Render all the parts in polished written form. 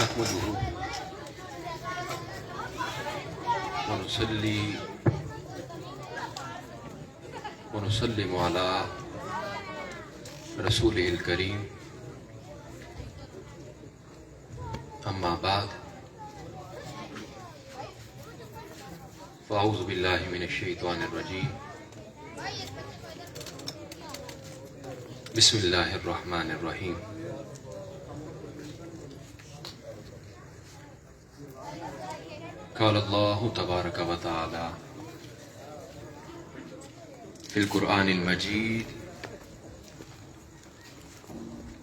نحمده ونصلي ونسلم على رسوله الكريم أما بعد فأعوذ بالله من الشيطان الرجيم بسم الله الرحمن الرحيم قال الله تبارك وتعالى في القرآن المجيد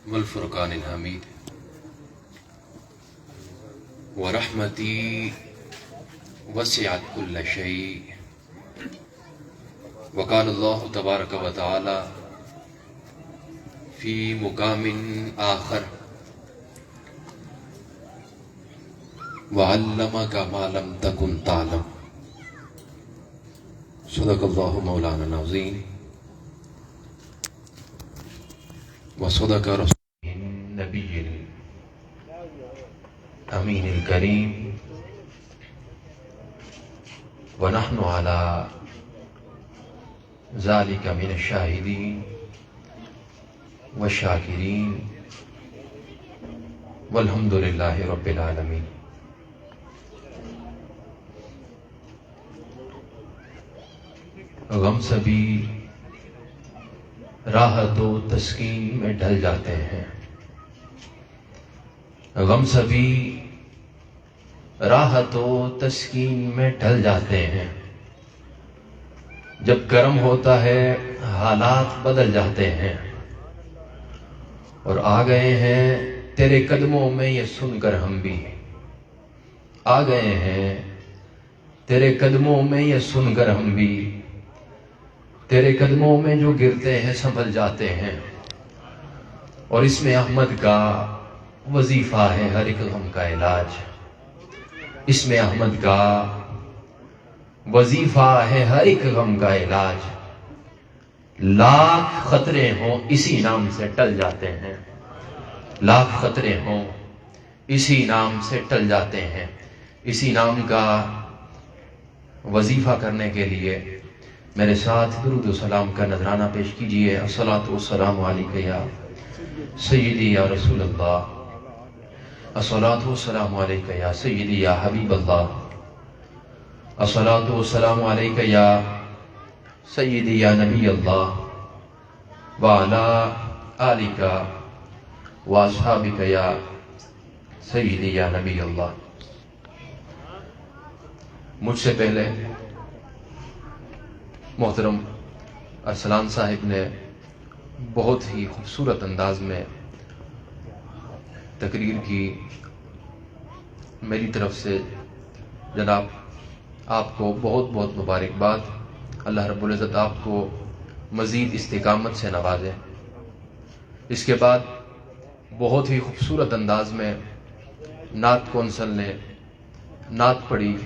والفرقان الحميد ورحمتي وسعت كل شيء وقال الله تبارك وتعالى في مقام آخر وعلمك ما لم تكن تعلم صدق الله مولانا العظيم وصدق رسوله النبي الأمين الكريم ونحن على ذلك من الشاهدين والشاكرين والحمد لله رب العالمين. غم سبھی راحت و تسکین میں ڈھل جاتے ہیں، غم سبھی راحت و تسکین میں ڈھل جاتے ہیں، جب گرم ہوتا ہے حالات بدل جاتے ہیں، اور آ گئے ہیں تیرے قدموں میں یہ سن کر ہم بھی، آ گئے ہیں تیرے قدموں میں یہ سن کر ہم بھی، تیرے قدموں میں جو گرتے ہیں سنبھل جاتے ہیں، اور اس میں احمد کا وظیفہ ہے ہر ایک غم کا علاج، اس میں احمد کا وظیفہ ہے ہر ایک غم کا علاج، لاکھ خطرے ہوں اسی نام سے ٹل جاتے ہیں، لاکھ خطرے ہوں اسی نام سے ٹل جاتے ہیں۔ اسی نام کا وظیفہ کرنے کے لیے میرے ساتھ درود و سلام کا نذرانہ پیش کیجئے۔ الصلاۃ والسلام علیک یا سیدی یا رسول اللہ، الصلاۃ والسلام علیک یا سیدی یا حبیب اللہ، الصلاۃ والسلام علیک یا سیدی یا نبی اللہ، وعلی آلک واصحابک یا سیدی یا نبی اللہ۔ مجھ سے پہلے محترم ارسلان صاحب نے بہت ہی خوبصورت انداز میں تقریر کی، میری طرف سے جناب آپ کو بہت بہت مبارکباد۔ اللہ رب العزت آپ کو مزید استقامت سے نوازے۔ اس کے بعد بہت ہی خوبصورت انداز میں نعت کونسل نے نعت پڑھی،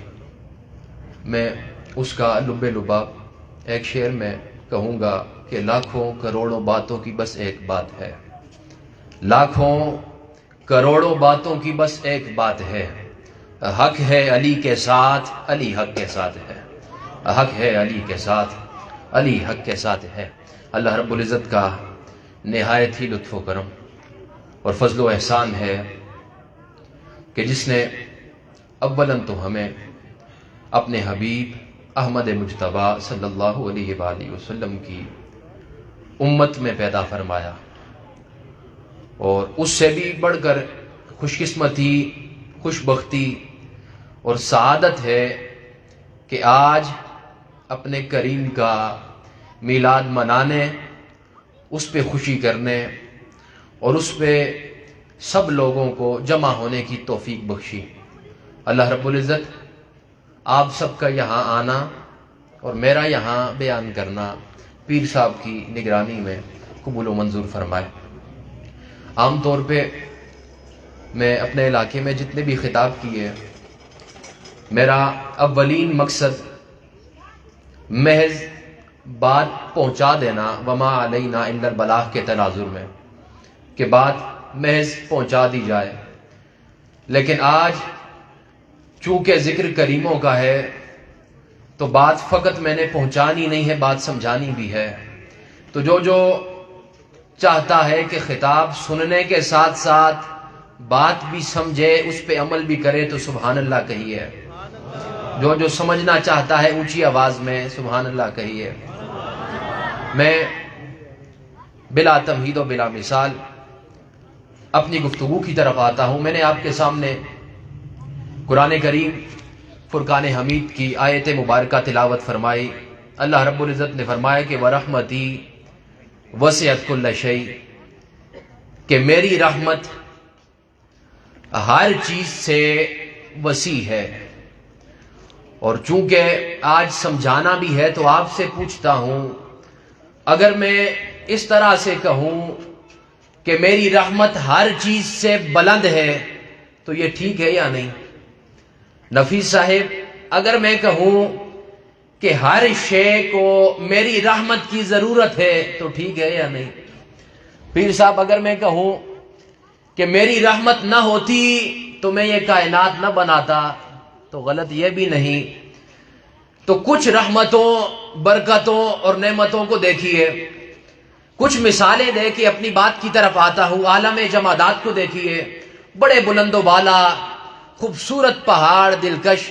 میں اس کا لب لباب ایک شعر میں کہوں گا کہ لاکھوں کروڑوں باتوں کی بس ایک بات ہے، لاکھوں کروڑوں باتوں کی بس ایک بات ہے، حق ہے علی کے ساتھ، علی حق کے ساتھ ہے، حق ہے علی کے ساتھ، علی حق کے ساتھ ہے۔ اللہ رب العزت کا نہایت ہی لطف و کرم اور فضل و احسان ہے کہ جس نے اولاً تو ہمیں اپنے حبیب احمد مجتبیٰ صلی اللہ علیہ وآلہ وسلم کی امت میں پیدا فرمایا، اور اس سے بھی بڑھ کر خوش قسمتی، خوش بختی اور سعادت ہے کہ آج اپنے کریم کا میلاد منانے، اس پہ خوشی کرنے اور اس پہ سب لوگوں کو جمع ہونے کی توفیق بخشی۔ اللہ رب العزت آپ سب کا یہاں آنا اور میرا یہاں بیان کرنا پیر صاحب کی نگرانی میں قبول و منظور فرمائے۔ عام طور پہ میں اپنے علاقے میں جتنے بھی خطاب کیے، میرا اولین مقصد محض بات پہنچا دینا، وما علینا الا البلاغ کے تناظر میں، کہ بات محض پہنچا دی جائے، لیکن آج چونکہ ذکر کریموں کا ہے تو بات فقط میں نے پہنچانی نہیں ہے، بات سمجھانی بھی ہے۔ تو جو چاہتا ہے کہ خطاب سننے کے ساتھ ساتھ بات بھی سمجھے، اس پہ عمل بھی کرے، تو سبحان اللہ کہیے۔ جو سمجھنا چاہتا ہے اونچی آواز میں سبحان اللہ کہیے۔ میں بلا تمہید و بلا مثال اپنی گفتگو کی طرف آتا ہوں۔ میں نے آپ کے سامنے قرآن کریم فرقان حمید کی آیت مبارکہ تلاوت فرمائی۔ اللہ رب العزت نے فرمایا کہ وَرَحْمَتِي وَسِعَتْ كُلَّ شَيْءٍ، کہ میری رحمت ہر چیز سے وسیع ہے۔ اور چونکہ آج سمجھانا بھی ہے تو آپ سے پوچھتا ہوں، اگر میں اس طرح سے کہوں کہ میری رحمت ہر چیز سے بلند ہے تو یہ ٹھیک ہے یا نہیں؟ نفیس صاحب، اگر میں کہوں کہ ہر شے کو میری رحمت کی ضرورت ہے تو ٹھیک ہے یا نہیں؟ پیر صاحب، اگر میں کہوں کہ میری رحمت نہ ہوتی تو میں یہ کائنات نہ بناتا تو غلط یہ بھی نہیں۔ تو کچھ رحمتوں، برکتوں اور نعمتوں کو دیکھیے، کچھ مثالیں دے کے اپنی بات کی طرف آتا ہوں۔ عالم جمادات کو دیکھیے، بڑے بلند و بالا خوبصورت پہاڑ دلکش،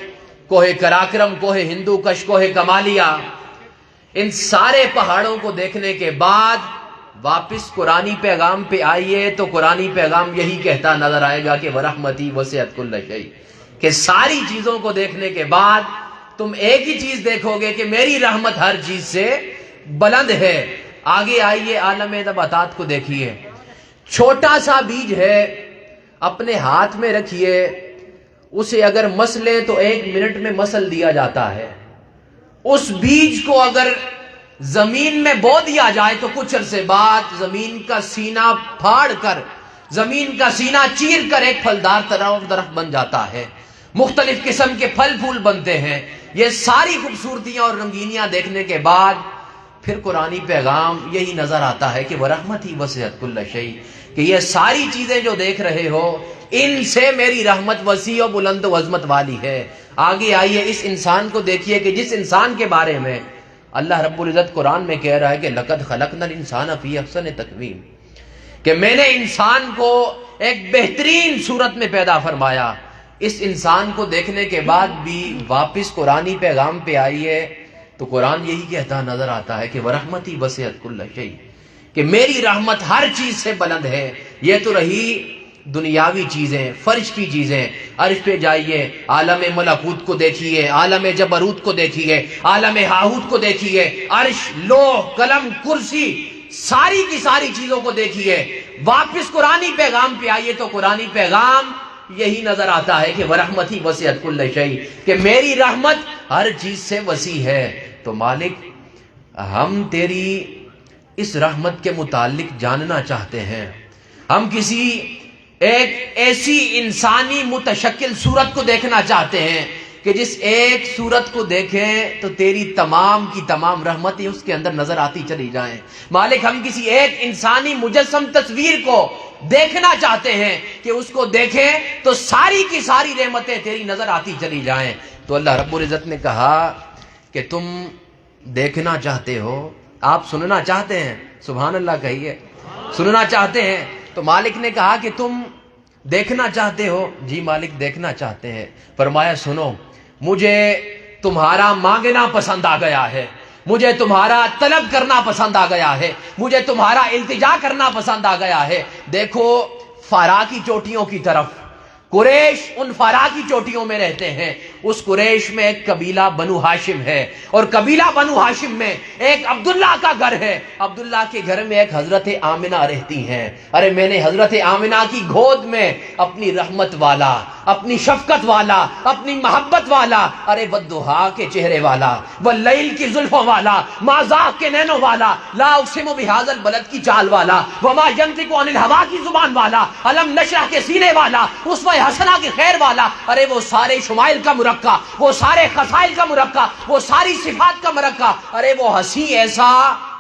کوہ کراکرم، کوہ ہندو کش، کوہ کمالیہ، ان سارے پہاڑوں کو دیکھنے کے بعد واپس قرآنی پیغام پہ آئیے تو قرآنی پیغام یہی کہتا نظر آئے گا کہ وَرَحْمَتِي وَسِعَتْ كُلَّ شَيْءٍ، کہ ساری چیزوں کو دیکھنے کے بعد تم ایک ہی چیز دیکھو گے کہ میری رحمت ہر چیز سے بلند ہے۔ آگے آئیے، عالم نباتات کو دیکھیے، چھوٹا سا بیج ہے، اپنے ہاتھ میں رکھیے، اسے اگر مسلے تو 1 منٹ میں مسل دیا جاتا ہے۔ اس بیج کو اگر زمین میں بو دیا جائے تو کچھ عرصے بعد زمین کا سینہ پھاڑ کر، زمین کا سینہ چیر کر ایک پھلدار درخت بن جاتا ہے، مختلف قسم کے پھل پھول بنتے ہیں۔ یہ ساری خوبصورتیاں اور رنگینیاں دیکھنے کے بعد پھر قرآنی پیغام یہی نظر آتا ہے کہ وَرَحْمَتِي وَسِعَتْ كُلَّ شَيْءٍ، کہ یہ ساری چیزیں جو دیکھ رہے ہو ان سے میری رحمت وسیع و بلند و عظمت والی ہے۔ آگے آئیے، اس انسان کو دیکھیے کہ جس انسان کے بارے میں اللہ رب العزت قرآن میں کہہ رہا ہے کہ لَقَدْ خَلَقْنَا الْإِنسَانَ فِي أَحْسَنِ تَقْوِيمٍ، کہ میں نے انسان کو ایک بہترین صورت میں پیدا فرمایا۔ اس انسان کو دیکھنے کے بعد بھی واپس قرآنی پیغام پہ آئیے تو قرآن یہی کہتا نظر آتا ہے کہ وَرَحْمَتِي وَسِعَتْ كُلَّ شَيْءٍ، کہ میری رحمت ہر چیز سے بلند ہے۔ یہ تو رہی دنیاوی چیزیں، فرش کی چیزیں۔ عرش پہ جائیے، عالم ملکوت کو دیکھیے، عالم جبروت کو دیکھیے، عالم ہاہوت کو دیکھیے، عرش، لوح، قلم، کرسی، ساری کی ساری چیزوں کو دیکھیے۔ واپس قرآنی پیغام پہ آئیے تو قرآنی پیغام یہی نظر آتا ہے کہ وَرَحْمَتِي وَسِعَتْ كُلَّ شَيْءٍ، کہ میری رحمت ہر چیز سے وسیع ہے۔ تو مالک، ہم تیری اس رحمت کے متعلق جاننا چاہتے ہیں۔ ہم کسی ایک ایسی انسانی متشکل صورت کو دیکھنا چاہتے ہیں کہ جس ایک صورت کو دیکھیں تو تیری تمام کی تمام رحمتیں اس کے اندر نظر آتی چلی جائیں۔ مالک، ہم کسی ایک انسانی مجسم تصویر کو دیکھنا چاہتے ہیں کہ اس کو دیکھیں تو ساری کی ساری رحمتیں تیری نظر آتی چلی جائیں۔ تو اللہ رب العزت نے کہا کہ تم دیکھنا چاہتے ہو، آپ سننا چاہتے ہیں، سبحان اللہ کہیے، سننا چاہتے ہیں۔ تو مالک نے کہا کہ تم دیکھنا چاہتے ہو؟ جی مالک، دیکھنا چاہتے ہیں۔ فرمایا سنو، مجھے تمہارا مانگنا پسند آ گیا ہے، مجھے تمہارا طلب کرنا پسند آ گیا ہے، مجھے تمہارا التجا کرنا پسند آ گیا ہے۔ دیکھو فارا کی چوٹیوں کی طرف، قریش ان فارا کی چوٹیوں میں رہتے ہیں۔ اس قریش میں ایک قبیلہ بنو ہاشم ہے، اور قبیلہ بنو ہاشم میں ایک عبداللہ کا گھر ہے۔ عبداللہ کے گھر میں ایک حضرت آمنہ رہتی ہیں۔ ارے میں نے حضرت آمنہ کی گود میں اپنی رحمت والا، اپنی شفقت والا، اپنی محبت والا، ارے والضحیٰ کے چہرے والا، واللیل کی زلفوں والا، ما ذاق کے نینوں والا، لا اقسم بہذا البلد کی چال والا، وما ینطق عن الہوا کی زبان والا، علم نشرح کے سینے والا، اسوہ حسنہ کی خیر والا، ارے وہ سارے شمائل کا مرقع، وہ سارے خصائل کا مرقع، وہ ساری صفات کا مرقع، ارے وہ ہنسی ایسا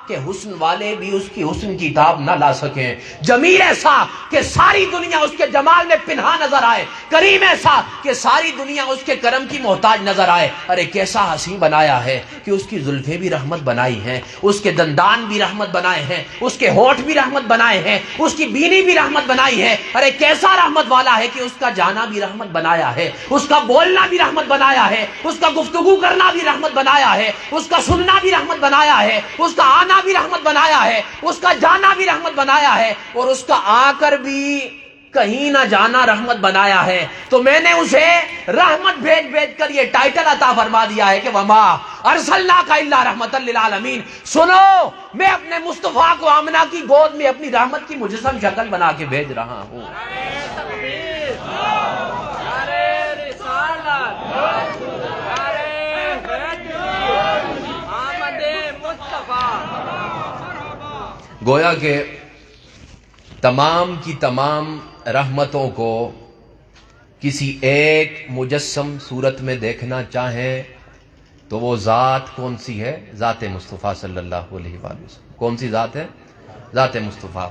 کہ حسن والے بھی اس کی حسن کی تاب نہ لا سکیں، جمیل ایسا کہ ساری دنیا اس کے جمال میں پنہا نظر آئے، کریم ایسا کہ ساری دنیا اس کے کرم کی محتاج نظر آئے۔ ارے کیسا حسین بنایا ہے کہ اس کی زلفیں بھی رحمت بنائی ہیں، اس کے دندان بھی رحمت بنائے ہیں، اس کے ہونٹ بھی رحمت بنائے ہیں، اس کی بینی بھی رحمت بنائی ہے۔ ارے کیسا رحمت والا ہے کہ اس کا جانا بھی رحمت بنایا ہے، اس کا بولنا بھی رحمت بنایا ہے، اس کا گفتگو کرنا بھی رحمت بنایا ہے، اس کا سننا بھی رحمت بنایا ہے، اس کا آنا بھی رحمت بنایا ہے، اس کا جانا بھی رحمت بنایا ہے، اور اس کا آ کر بھی کہیں نہ جانا رحمت بنایا ہے۔ تو میں نے اسے رحمت بھیج بھیج کر یہ ٹائٹل عطا فرما دیا ہے کہ وما ارسلناک الا رحمتا للعالمین۔ سنو، میں اپنے مصطفیٰ کو آمنہ کی گود میں اپنی رحمت کی مجسم شکل بنا کے بھیج رہا ہوں۔ گویا کہ تمام کی تمام رحمتوں کو کسی ایک مجسم صورت میں دیکھنا چاہیں تو وہ ذات کون سی ہے؟ ذات مصطفیٰ صلی اللہ علیہ وآلہ وسلم۔ کون سی ذات ہے؟ ذات مصطفیٰ۔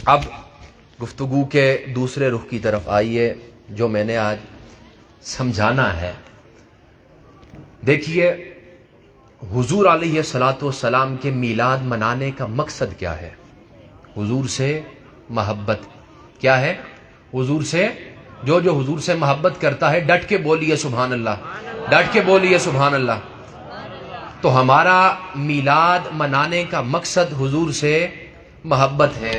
اب گفتگو کے دوسرے رخ کی طرف آئیے جو میں نے آج سمجھانا ہے۔ دیکھیے، حضور علیہ الصلوۃ والسلام کے میلاد منانے کا مقصد کیا ہے؟ حضور سے محبت۔ کیا ہے؟ حضور سے جو حضور سے محبت کرتا ہے، ڈٹ کے بولیے سبحان اللہ، ڈٹ کے بولیے سبحان اللہ۔ تو ہمارا میلاد منانے کا مقصد حضور سے محبت ہے۔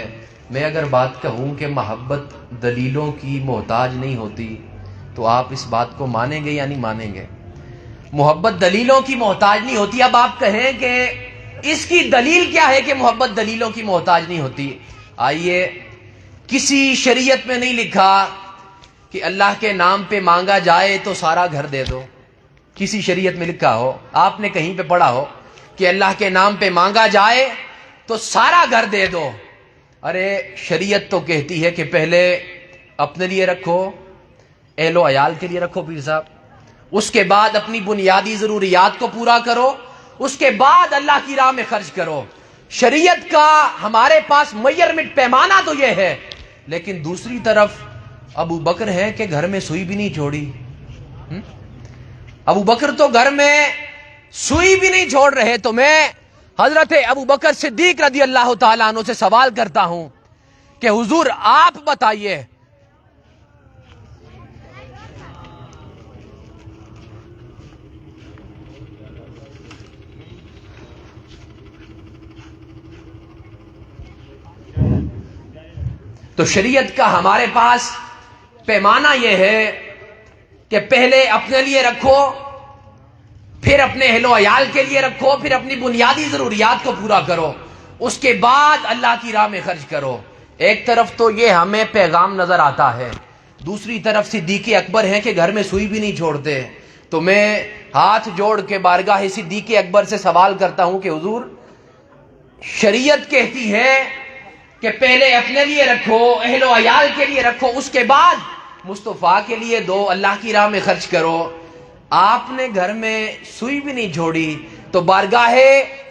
میں اگر بات کہوں کہ محبت دلیلوں کی محتاج نہیں ہوتی تو آپ اس بات کو مانیں گے یا نہیں مانیں گے؟ محبت دلیلوں کی محتاج نہیں ہوتی۔ اب آپ کہیں کہ اس کی دلیل کیا ہے کہ محبت دلیلوں کی محتاج نہیں ہوتی؟ آئیے، کسی شریعت میں نہیں لکھا کہ اللہ کے نام پہ مانگا جائے تو سارا گھر دے دو۔ کسی شریعت میں لکھا ہو، آپ نے کہیں پہ پڑھا ہو کہ اللہ کے نام پہ مانگا جائے تو سارا گھر دے دو؟ ارے شریعت تو کہتی ہے کہ پہلے اپنے لیے رکھو، اہل و عیال کے لیے رکھو پیر صاحب، اس کے بعد اپنی بنیادی ضروریات کو پورا کرو، اس کے بعد اللہ کی راہ میں خرچ کرو۔ شریعت کا ہمارے پاس میجرمنٹ پیمانہ تو یہ ہے، لیکن دوسری طرف ابو بکر ہے کہ گھر میں سوئی بھی نہیں چھوڑی۔ ابو بکر تو گھر میں سوئی بھی نہیں چھوڑ رہے۔ تو میں حضرت ابو بکر صدیق رضی اللہ تعالیٰ عنہ سے سوال کرتا ہوں کہ حضور آپ بتائیے، تو شریعت کا ہمارے پاس پیمانہ یہ ہے کہ پہلے اپنے لیے رکھو، پھر اپنے اہل و عیال کے لیے رکھو، پھر اپنی بنیادی ضروریات کو پورا کرو، اس کے بعد اللہ کی راہ میں خرچ کرو۔ ایک طرف تو یہ ہمیں پیغام نظر آتا ہے، دوسری طرف صدیق اکبر ہیں کہ گھر میں سوئی بھی نہیں چھوڑتے۔ تو میں ہاتھ جوڑ کے بارگاہ صدیق اکبر سے سوال کرتا ہوں کہ حضور، شریعت کہتی ہے کہ پہلے اپنے لیے رکھو، اہل و عیال کے لیے رکھو، اس کے بعد مصطفیٰ کے لیے دو، اللہ کی راہ میں خرچ کرو۔ آپ نے گھر میں سوئی بھی نہیں چھوڑی۔ تو بارگاہ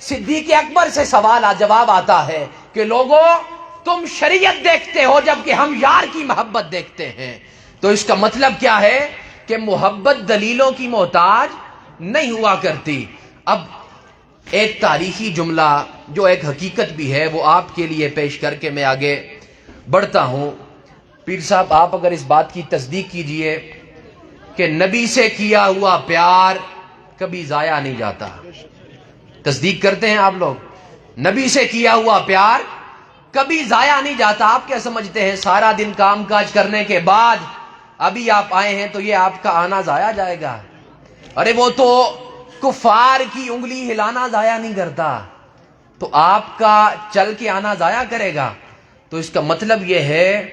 صدیق اکبر سے سوال جواب آتا ہے کہ لوگوں، تم شریعت دیکھتے ہو جبکہ ہم یار کی محبت دیکھتے ہیں۔ تو اس کا مطلب کیا ہے کہ محبت دلیلوں کی محتاج نہیں ہوا کرتی۔ اب ایک تاریخی جملہ جو ایک حقیقت بھی ہے وہ آپ کے لیے پیش کر کے میں آگے بڑھتا ہوں۔ پیر صاحب، آپ اگر اس بات کی تصدیق کیجئے کہ نبی سے کیا ہوا پیار کبھی ضائع نہیں جاتا۔ تصدیق کرتے ہیں آپ لوگ؟ نبی سے کیا ہوا پیار کبھی ضائع نہیں جاتا۔ آپ کیا سمجھتے ہیں سارا دن کام کاج کرنے کے بعد ابھی آپ آئے ہیں تو یہ آپ کا آنا ضائع جائے گا؟ ارے وہ تو کفار کی انگلی ہلانا ضائع نہیں کرتا، تو آپ کا چل کے آنا ضائع کرے گا؟ تو اس کا مطلب یہ ہے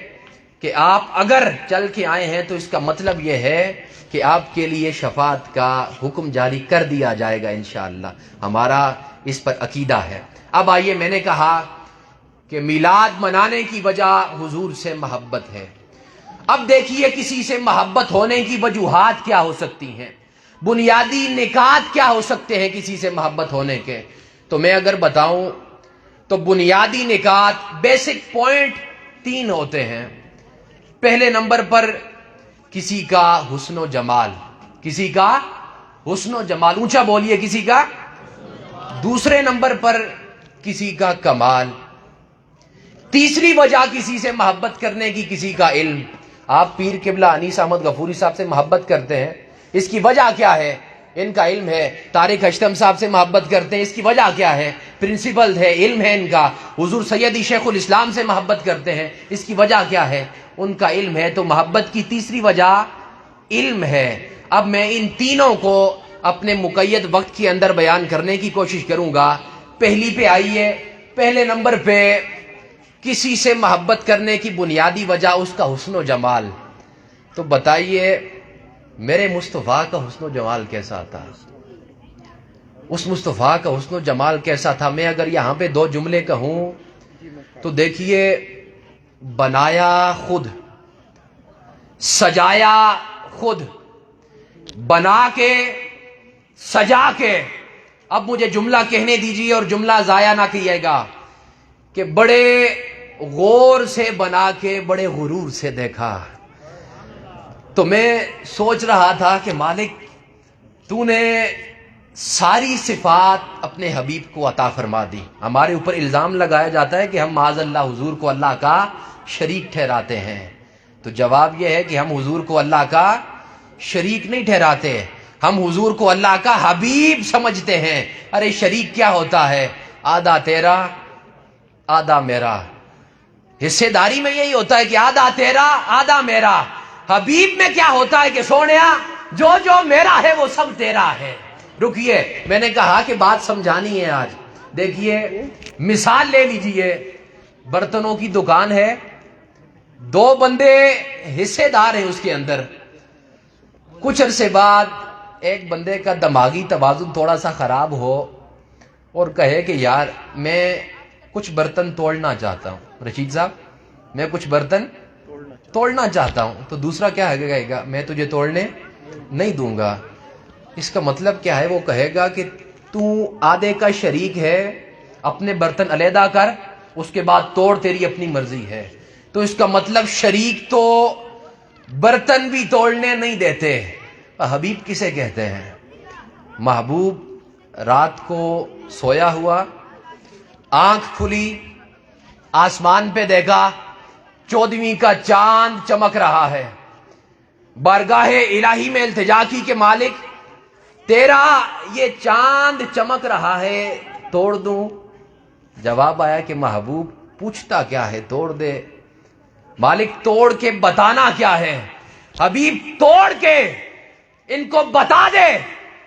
کہ آپ اگر چل کے آئے ہیں تو اس کا مطلب یہ ہے کہ آپ کے لیے شفاعت کا حکم جاری کر دیا جائے گا انشاءاللہ۔ ہمارا اس پر عقیدہ ہے۔ اب آئیے، میں نے کہا کہ میلاد منانے کی وجہ حضور سے محبت ہے۔ اب دیکھیے کسی سے محبت ہونے کی وجوہات کیا ہو سکتی ہیں، بنیادی نکات کیا ہو سکتے ہیں کسی سے محبت ہونے کے۔ تو میں اگر بتاؤں تو بنیادی نکات بیسک پوائنٹ 3 ہوتے ہیں. پہلے نمبر پر کسی کا حسن و جمال، کسی کا حسن و جمال، اونچا بولیے، کسی کا. دوسرے نمبر پر کسی کا کمال. تیسری وجہ کسی سے محبت کرنے کی کسی کا علم. آپ پیر قبلہ انیس احمد غفوری صاحب سے محبت کرتے ہیں، اس کی وجہ کیا ہے؟ ان کا علم ہے. طارق اشتم صاحب سے محبت کرتے ہیں، اس کی وجہ کیا ہے؟ پرنسپل ہے، علم ہے ان کا. حضور سیدی شیخ الاسلام سے محبت کرتے ہیں، اس کی وجہ کیا ہے؟ ان کا علم ہے. تو محبت کی تیسری وجہ علم ہے. اب میں ان تینوں کو اپنے مقید وقت کے اندر بیان کرنے کی کوشش کروں گا. پہلی پہ آئیے. پہلے نمبر پہ کسی سے محبت کرنے کی بنیادی وجہ اس کا حسن و جمال. تو بتائیے میرے مصطفیٰ کا حسن و جمال کیسا تھا؟ اس مصطفیٰ کا حسن و جمال کیسا تھا؟ میں اگر یہاں پہ 2 جملے کہوں تو دیکھیے، بنایا خود، سجایا خود، بنا کے سجا کے. اب مجھے جملہ کہنے دیجیے اور جملہ ضائع نہ کیے گا کہ بڑے غور سے بنا کے بڑے غرور سے دیکھا. تو میں سوچ رہا تھا کہ مالک تو نے ساری صفات اپنے حبیب کو عطا فرما دی. ہمارے اوپر الزام لگایا جاتا ہے کہ ہم معاذ اللہ حضور کو اللہ کا شریک ٹھہراتے ہیں. تو جواب یہ ہے کہ ہم حضور کو اللہ کا شریک نہیں ٹھہراتے، ہم حضور کو اللہ کا حبیب سمجھتے ہیں. ارے شریک کیا ہوتا ہے؟ آدھا تیرا آدھا میرا. حصے داری میں یہی ہوتا ہے کہ آدھا تیرا آدھا میرا. حبیب میں کیا ہوتا ہے کہ سونیا جو جو میرا ہے وہ سب تیرا ہے. رکیے، میں نے کہا کہ بات سمجھانی ہے آج. دیکھیے مثال لے لیجئے، برتنوں کی دکان ہے، 2 بندے حصے دار ہیں اس کے اندر. کچھ عرصے بعد ایک بندے کا دماغی توازن تھوڑا سا خراب ہو اور کہے کہ یار میں کچھ برتن توڑنا چاہتا ہوں. رشید صاحب میں کچھ برتن توڑنا چاہتا ہوں. تو دوسرا کیا کہے گا؟ میں تجھے توڑنے نہیں دوں گا. اس کا مطلب کیا ہے؟ وہ کہے گا کہ تو آدھے کا شریک ہے، اپنے برتن علیحدہ کر، اس کے بعد توڑ، تیری اپنی مرضی ہے. تو اس کا مطلب شریک تو برتن بھی توڑنے نہیں دیتے. حبیب کسے کہتے ہیں؟ محبوب رات کو سویا ہوا، آنکھ کھلی، آسمان پہ دیکھا 14ویں کا چاند چمک رہا ہے. بارگاہ الہی میں التجا کی کہ مالک تیرا یہ چاند چمک رہا ہے، توڑ دوں؟ جواب آیا کہ محبوب پوچھتا کیا ہے، توڑ دے. مالک توڑ کے بتانا کیا ہے؟ حبیب توڑ کے ان کو بتا دے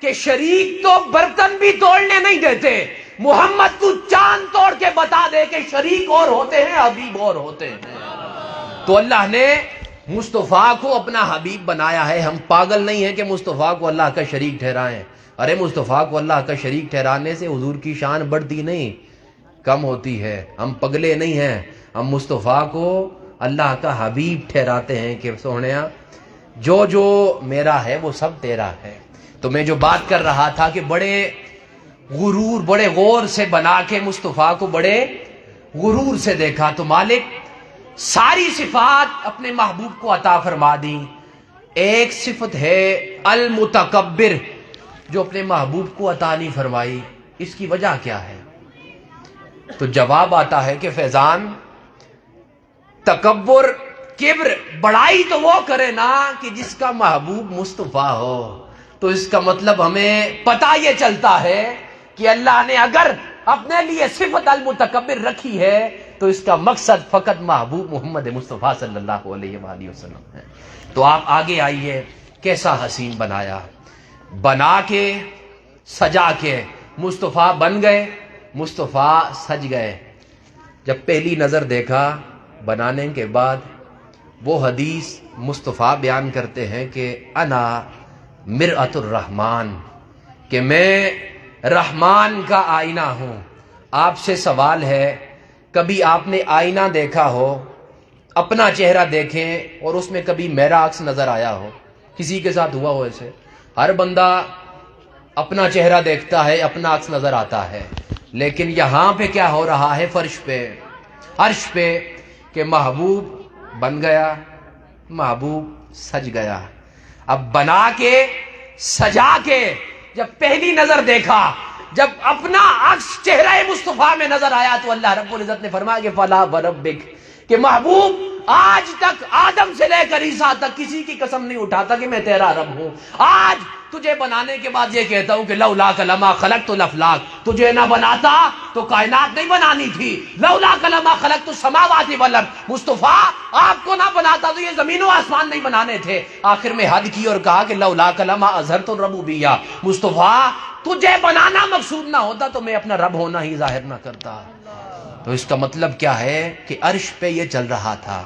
کہ شریک تو برتن بھی توڑنے نہیں دیتے. محمد تو چاند توڑ کے بتا دے کہ شریک اور ہوتے ہیں، حبیب اور ہوتے ہیں. تو اللہ نے مصطفیٰ کو اپنا حبیب بنایا ہے. ہم پاگل نہیں ہیں کہ مصطفیٰ کو اللہ کا شریک ٹھہرائیں. ارے مصطفیٰ کو اللہ کا شریک ٹھہرانے سے حضور کی شان بڑھتی نہیں، کم ہوتی ہے. ہم پگلے نہیں ہیں، ہم مصطفیٰ کو اللہ کا حبیب ٹھہراتے ہیں کہ سونیا جو جو میرا ہے وہ سب تیرا ہے. تو میں جو بات کر رہا تھا کہ بڑے غرور، بڑے غور سے بنا کے مصطفیٰ کو بڑے غرور سے دیکھا. تو مالک ساری صفات اپنے محبوب کو عطا فرما دی. ایک صفت ہے المتکبر جو اپنے محبوب کو عطا نہیں فرمائی. اس کی وجہ کیا ہے؟ تو جواب آتا ہے کہ فیضان تکبر، کبر، بڑائی تو وہ کرے نا کہ جس کا محبوب مصطفیٰ ہو. تو اس کا مطلب ہمیں پتہ یہ چلتا ہے کہ اللہ نے اگر اپنے لیے صفت المتکبر رکھی ہے تو اس کا مقصد فقط محبوب محمد مصطفیٰ صلی اللہ علیہ وآلہ وسلم ہے. تو آپ آگے آئیے، کیسا حسین بنایا، بنا کے سجا کے. مصطفیٰ بن گئے، مصطفیٰ سج گئے. جب پہلی نظر دیکھا بنانے کے بعد، وہ حدیث مصطفیٰ بیان کرتے ہیں کہ انا مرآت الرحمن، کہ میں رحمان کا آئینہ ہوں. آپ سے سوال ہے، کبھی آپ نے آئینہ دیکھا ہو، اپنا چہرہ دیکھیں اور اس میں کبھی میرا عکس نظر آیا ہو؟ کسی کے ساتھ ہوا ہو ایسے؟ ہر بندہ اپنا چہرہ دیکھتا ہے، اپنا عکس نظر آتا ہے. لیکن یہاں پہ کیا ہو رہا ہے؟ فرش پہ، عرش پہ، کہ محبوب بن گیا، محبوب سج گیا۔ اب بنا کے سجا کے جب پہلی نظر دیکھا، جب اپنا عکس چہرہ مصطفیٰ میں نظر آیا، تو اللہ رب العزت نے فرمایا کہ فلا وربک، کہ محبوب آج تک آدم سے لے کر عیسیٰ تک کسی کی قسم نہیں اٹھاتا کہ میں تیرا رب ہوں۔ آج تجھے بنانے کے بعد یہ کہتا ہوں کہ لولا لما خلقت الافلاک، تجھے نہ بناتا تو کائنات نہیں بنانی تھی۔ لولا لما خلقت السماوات والارض، مصطفیٰ آپ کو نہ بناتا تو یہ زمین و آسمان نہیں بنانے تھے۔ آخر میں حد کی اور کہا کہ لولا لما اظہرت الربوبیہ، مصطفیٰ تجھے بنانا مقصود نہ ہوتا تو میں اپنا رب ہونا ہی ظاہر نہ کرتا۔ تو اس کا مطلب کیا ہے کہ عرش پہ یہ چل رہا تھا،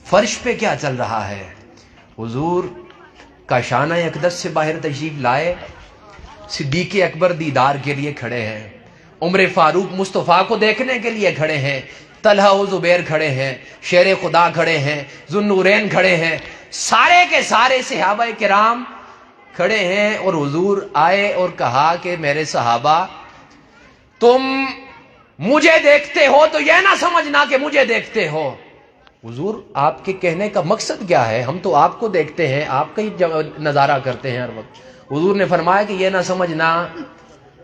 فرش پہ کیا چل رہا ہے؟ حضور کا شانہ اقدس سے باہر تشریف لائے، صدیق اکبر دیدار کے لیے کھڑے ہیں، عمر فاروق مصطفیٰ کو دیکھنے کے لیے کھڑے ہیں، طلحہ و زبیر کھڑے ہیں، شیر خدا کھڑے ہیں، ذوالنورین کھڑے ہیں، سارے کے سارے صحابہ کرام کھڑے ہیں۔ اور حضور آئے اور کہا کہ میرے صحابہ، تم مجھے دیکھتے ہو تو یہ نہ سمجھنا کہ مجھے دیکھتے ہو۔ حضور آپ کے کہنے کا مقصد کیا ہے؟ ہم تو آپ کو دیکھتے ہیں، آپ کا ہی نظارہ کرتے ہیں ہر وقت۔ حضور نے فرمایا کہ یہ نہ سمجھنا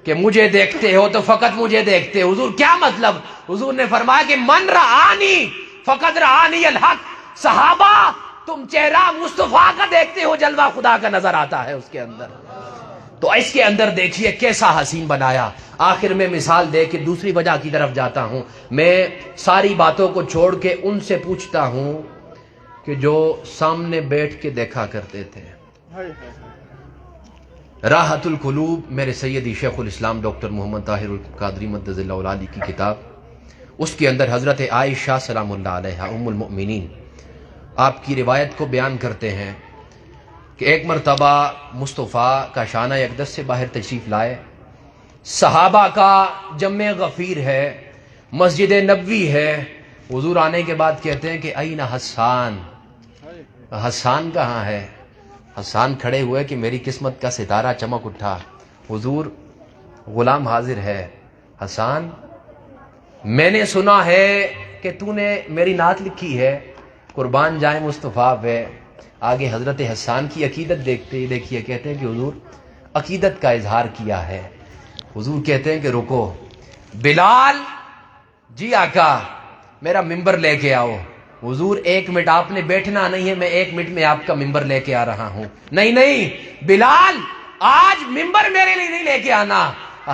کہ مجھے دیکھتے ہو تو فقط مجھے دیکھتے ہو۔ حضور کیا مطلب؟ حضور نے فرمایا کہ من رآنی فقط رآنی الحق، صحابہ تم چہرہ مصطفیٰ کا دیکھتے ہو، جلوہ خدا کا نظر آتا ہے اس کے اندر۔ تو اس کے اندر دیکھیے کیسا حسین بنایا۔ آخر میں مثال دے کے دوسری وجہ کی طرف جاتا ہوں۔ میں ساری باتوں کو چھوڑ کے ان سے پوچھتا ہوں کہ جو سامنے بیٹھ کے دیکھا کرتے تھے۔ راحت القلوب میرے سیدی شیخ الاسلام ڈاکٹر محمد طاہر القادری مدد اللہ العالی کی کتاب، اس کے اندر حضرت عائشہ سلام اللہ علیہا ام المؤمنین آپ کی روایت کو بیان کرتے ہیں کہ ایک مرتبہ مصطفیٰ کا شانہ اقدس سے باہر تشریف لائے، صحابہ کا جمع غفیر ہے، مسجد نبوی ہے۔ حضور آنے کے بعد کہتے ہیں کہ این حسان، حسان کہاں ہے؟ حسان کھڑے ہوئے کہ میری قسمت کا ستارہ چمک اٹھا۔ حضور غلام حاضر ہے، حسان میں نے سنا ہے کہ تو نے میری نعت لکھی ہے، قربان جائیں مصطفیٰ پہ۔ آگے حضرت حسان کی عقیدت دیکھیے، کہتے ہیں کہ حضور عقیدت کا اظہار کیا ہے۔ حضور کہتے ہیں کہ رکو، بلال جی آقا میرا ممبر لے کے آؤ۔ حضور ایک منٹ آپ نے بیٹھنا نہیں ہے، میں ایک منٹ میں آپ کا ممبر لے کے آ رہا ہوں۔ نہیں بلال آج ممبر میرے لیے نہیں لے کے آنا،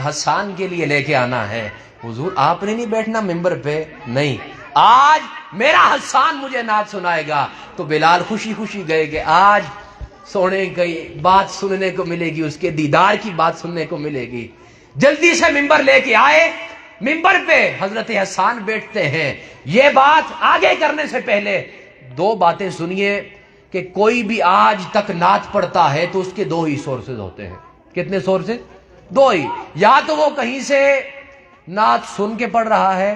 حسان کے لیے لے کے آنا ہے۔ حضور آپ نے نہیں بیٹھنا ممبر پہ؟ نہیں، آج میرا حسان مجھے نعت سنائے گا۔ تو بلال خوشی خوشی گئے کہ آج سونے کی بات سننے کو ملے گی، اس کے دیدار کی بات سننے کو ملے گی۔ جلدی سے ممبر لے کے آئے، ممبر پہ حضرت حسان بیٹھتے ہیں۔ یہ بات آگے کرنے سے پہلے دو باتیں سنیے کہ کوئی بھی آج تک نعت پڑھتا ہے تو اس کے دو ہی سورسز ہوتے ہیں۔ کتنے سورسز؟ دو ہی۔ یا تو وہ کہیں سے نعت سن کے پڑھ رہا ہے،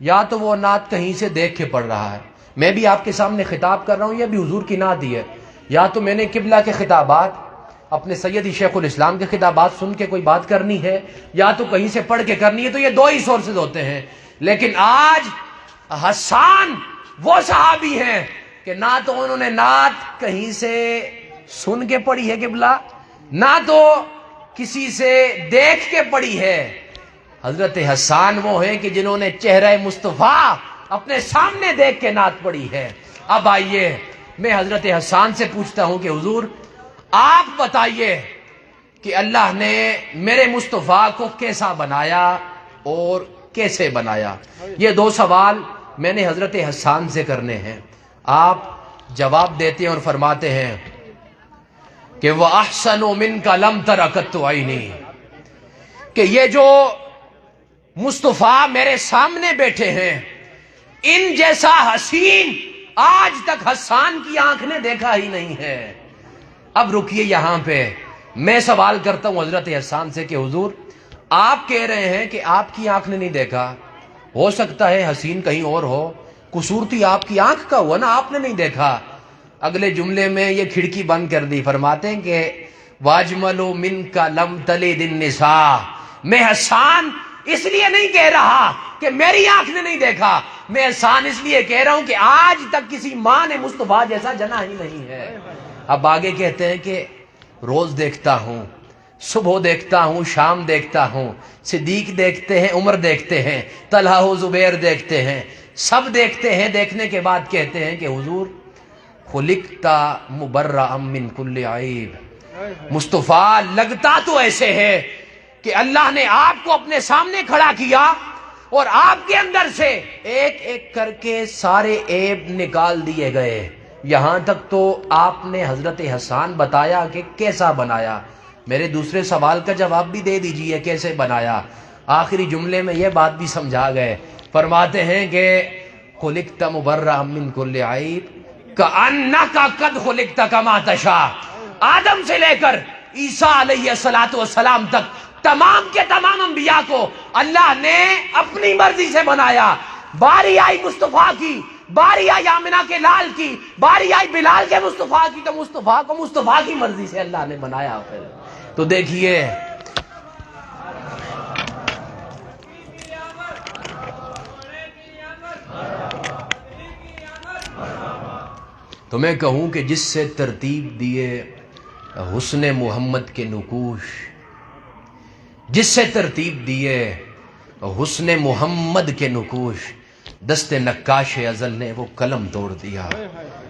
یا تو وہ نعت کہیں سے دیکھ کے پڑھ رہا ہے۔ میں بھی آپ کے سامنے خطاب کر رہا ہوں، یہ بھی حضور کی نعت ہی ہے۔ یا تو میں نے قبلہ کے خطابات، اپنے سیدی شیخ الاسلام کے خطابات سن کے کوئی بات کرنی ہے، یا تو کہیں سے پڑھ کے کرنی ہے، تو یہ دو ہی سورسز ہوتے ہیں۔ لیکن آج حسان وہ صحابی ہیں کہ نہ تو انہوں نے نعت کہیں سے سن کے پڑھی ہے قبلہ، نہ تو کسی سے دیکھ کے پڑھی ہے۔ حضرت حسان وہ ہیں کہ جنہوں نے چہرہ مصطفیٰ اپنے سامنے دیکھ کے نعت پڑھی ہے۔ اب آئیے میں حضرت حسان سے پوچھتا ہوں کہ حضور آپ بتائیے کہ اللہ نے میرے مصطفیٰ کو کیسا بنایا اور کیسے بنایا؟ یہ دو سوال میں نے حضرت حسان سے کرنے ہیں۔ آپ جواب دیتے ہیں اور فرماتے ہیں کہ وَأَحْسَنُ مِنْكَ لَمْ تَرَ قَطُّ عَيْنِي، کہ یہ جو مصطفیٰ میرے سامنے بیٹھے ہیں، ان جیسا حسین آج تک حسان کی آنکھ نے دیکھا ہی نہیں ہے۔ اب رکیے یہاں پہ، میں سوال کرتا ہوں حضرت حسان سے کہ حضور آپ کہہ رہے ہیں کہ آپ کی آنکھ نے نہیں دیکھا، ہو سکتا ہے حسین کہیں اور ہو، قصور تو آپ کی آنکھ کا ہوا نا، آپ نے نہیں دیکھا۔ اگلے جملے میں یہ کھڑکی بند کر دی، فرماتے ہیں کہ واجملو من کا لم تلد النساء، میں حسان اس لیے نہیں کہہ رہا کہ میری آنکھ نے نہیں دیکھا، میں احسان اس لیے کہہ رہا ہوں کہ آج تک کسی ماں نے مصطفیٰ جیسا جنا ہی نہیں ہے۔ اب آگے کہتے ہیں کہ روز دیکھتا ہوں، صبح دیکھتا ہوں، شام دیکھتا ہوں، صدیق دیکھتے ہیں، عمر دیکھتے ہیں، طلحہ و زبیر دیکھتے ہیں، سب دیکھتے ہیں۔ دیکھنے کے بعد کہتے ہیں کہ حضور خلقتا مبرأ من کل عیب، مصطفیٰ لگتا تو ایسے ہے کہ اللہ نے آپ کو اپنے سامنے کھڑا کیا اور آپ کے اندر سے ایک ایک کر کے سارے عیب نکال دیے گئے۔ یہاں تک تو آپ نے حضرت حسان بتایا کہ کیسا بنایا، میرے دوسرے سوال کا جواب بھی دے دیجئے کیسے بنایا۔ آخری جملے میں یہ بات بھی سمجھا گئے، فرماتے ہیں کہ خلقت مبرأ من کل عیب کأنک قد خلقت کما تشاء، آدم سے لے کر عیسیٰ علیہ السلام تک تمام کے تمام انبیاء کو اللہ نے اپنی مرضی سے بنایا۔ باری آئی مصطفیٰ کی، باری آئی آمنہ کے لال کی، باری آئی بلال کے مصطفیٰ کی، تو مصطفیٰ کو مصطفیٰ کی مرضی سے اللہ نے بنایا۔ پھر تو دیکھیے تو میں کہوں کہ جس سے ترتیب دیے حسن محمد کے نقوش، جس سے ترتیب دیے حسن محمد کے نقوش، دست نقاش ازل نے وہ قلم توڑ دیا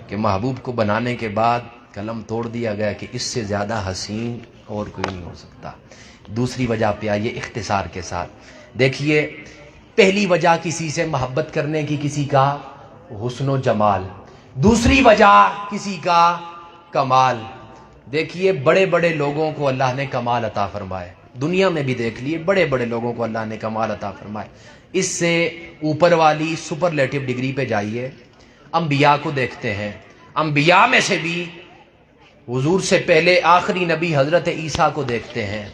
کہ محبوب کو بنانے کے بعد قلم توڑ دیا گیا کہ اس سے زیادہ حسین اور کوئی نہیں ہو سکتا۔ دوسری وجہ پہ آئیے اختصار کے ساتھ دیکھیے۔ پہلی وجہ کسی سے محبت کرنے کی کسی کا حسن و جمال، دوسری وجہ کسی کا کمال۔ دیکھیے بڑے بڑے لوگوں کو اللہ نے کمال عطا فرمائے، دنیا میں بھی دیکھ لیے بڑے بڑے لوگوں کو اللہ نے کمال عطا فرمائے۔ اس سے اوپر والی سپرلیٹو ڈگری پہ جائیے، انبیاء کو دیکھتے ہیں، انبیاء میں سے بھی حضور سے پہلے آخری نبی حضرت عیسیٰ کو دیکھتے ہیں۔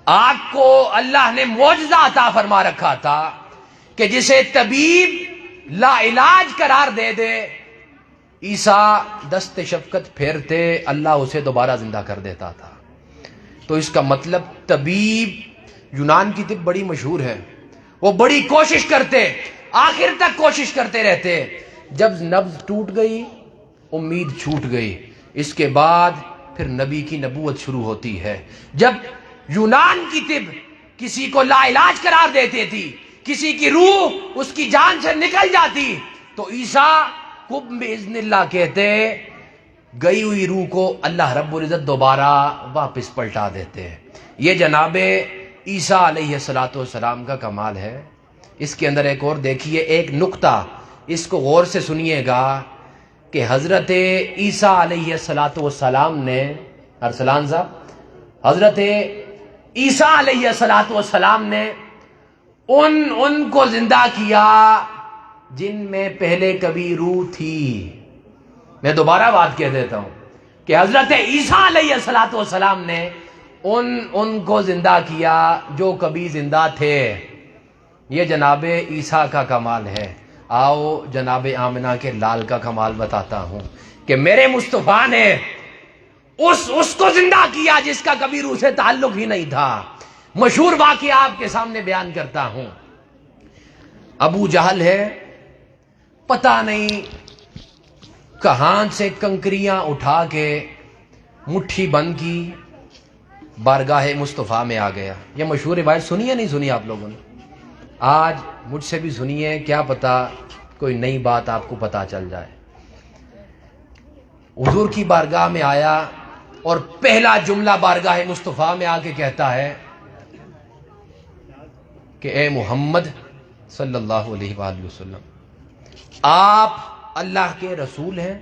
آپ کو اللہ نے معجزہ عطا فرما رکھا تھا کہ جسے طبیب لا علاج قرار دے دے، عیسیٰ دست شفقت پھیرتے اللہ اسے دوبارہ زندہ کر دیتا تھا۔ تو اس کا مطلب طبیب، یونان کی طب بڑی مشہور ہے، وہ بڑی کوشش کرتے، آخر تک کوشش کرتے رہتے، جب نبض ٹوٹ گئی امید چھوٹ گئی، اس کے بعد پھر نبی کی نبوت شروع ہوتی ہے۔ جب یونان کی طب کسی کو لا علاج قرار دیتی تھی، کسی کی روح اس کی جان سے نکل جاتی، تو عیسیٰ کب باذن اللہ کہتے گئی ہوئی روح کو اللہ رب العزت دوبارہ واپس پلٹا دیتے ہیں۔ یہ جناب عیسیٰ علیہ السلام کا کمال ہے۔ اس کے اندر ایک اور دیکھیے، ایک نقطہ اس کو غور سے سنیے گا کہ حضرت عیسیٰ علیہ السلام نے، ارسلان صاحب، حضرت عیسیٰ علیہ السلام نے ان کو زندہ کیا جن میں پہلے کبھی روح تھی۔ میں دوبارہ بات کہہ دیتا ہوں کہ حضرت عیسیٰ علیہ السلام نے ان کو زندہ کیا جو کبھی زندہ تھے۔ یہ جناب عیسیٰ کا کمال ہے۔ آؤ جناب آمنہ کے لال کا کمال بتاتا ہوں کہ میرے مصطفیٰ نے اس کو زندہ کیا جس کا کبھی روح سے تعلق ہی نہیں تھا۔ مشہور واقعہ آپ کے سامنے بیان کرتا ہوں۔ ابو جہل ہے، پتہ نہیں کہاں سے کنکریاں اٹھا کے مٹھی بند کی، بارگاہ مصطفیٰ میں آ گیا۔ یہ مشہور روایت سنی ہے نہیں سنی آپ لوگوں نے؟ آج مجھ سے بھی سنیے، کیا پتا کوئی نئی بات آپ کو پتا چل جائے۔ حضور کی بارگاہ میں آیا اور پہلا جملہ بارگاہ مصطفیٰ میں آ کے کہتا ہے کہ اے محمد صلی اللہ علیہ وآلہ وسلم، آپ اللہ کے رسول ہیں۔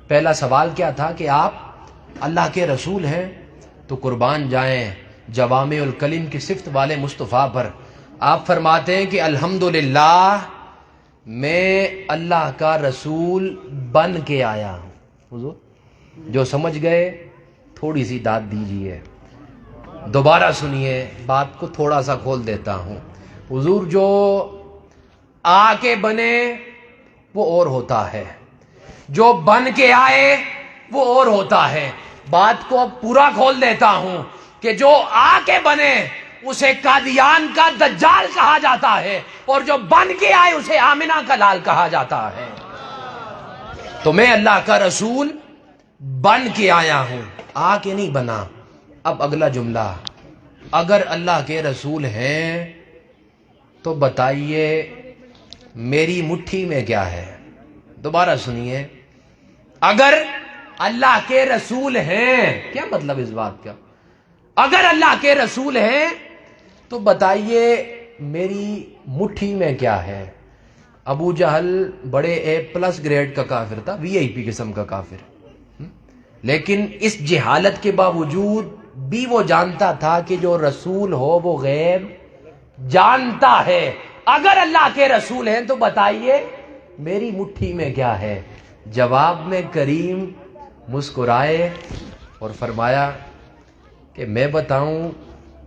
پہلا سوال کیا تھا کہ آپ اللہ کے رسول ہیں؟ تو قربان جائیں جوامع الکلم کی صفت والے مصطفیٰ پر۔ آپ فرماتے ہیں کہ الحمدللہ میں اللہ کا رسول بن کے آیا ہوں۔ حضور جو سمجھ گئے تھوڑی سی داد دیجئے، دوبارہ سنیے، بات کو تھوڑا سا کھول دیتا ہوں۔ حضور جو آ کے بنے وہ اور ہوتا ہے، جو بن کے آئے وہ اور ہوتا ہے۔ بات کو اب پورا کھول دیتا ہوں کہ جو آ کے بنے اسے قادیان کا دجال کہا جاتا ہے، اور جو بن کے آئے اسے آمنہ کا لال کہا جاتا ہے۔ تو میں اللہ کا رسول بن کے آیا ہوں، آ کے نہیں بنا۔ اب اگلا جملہ، اگر اللہ کے رسول ہیں تو بتائیے میری مٹھی میں کیا ہے؟ دوبارہ سنیے، اگر اللہ کے رسول ہیں، کیا مطلب اس بات کا؟ اگر اللہ کے رسول ہیں تو بتائیے میری مٹھی میں کیا ہے؟ ابو جہل بڑے A+ گریڈ کا کافر تھا، VIP قسم کا کافر، لیکن اس جہالت کے باوجود بھی وہ جانتا تھا کہ جو رسول ہو وہ غیب جانتا ہے۔ اگر اللہ کے رسول ہیں تو بتائیے میری مٹھی میں کیا ہے؟ جواب میں کریم مسکرائے اور فرمایا کہ میں بتاؤں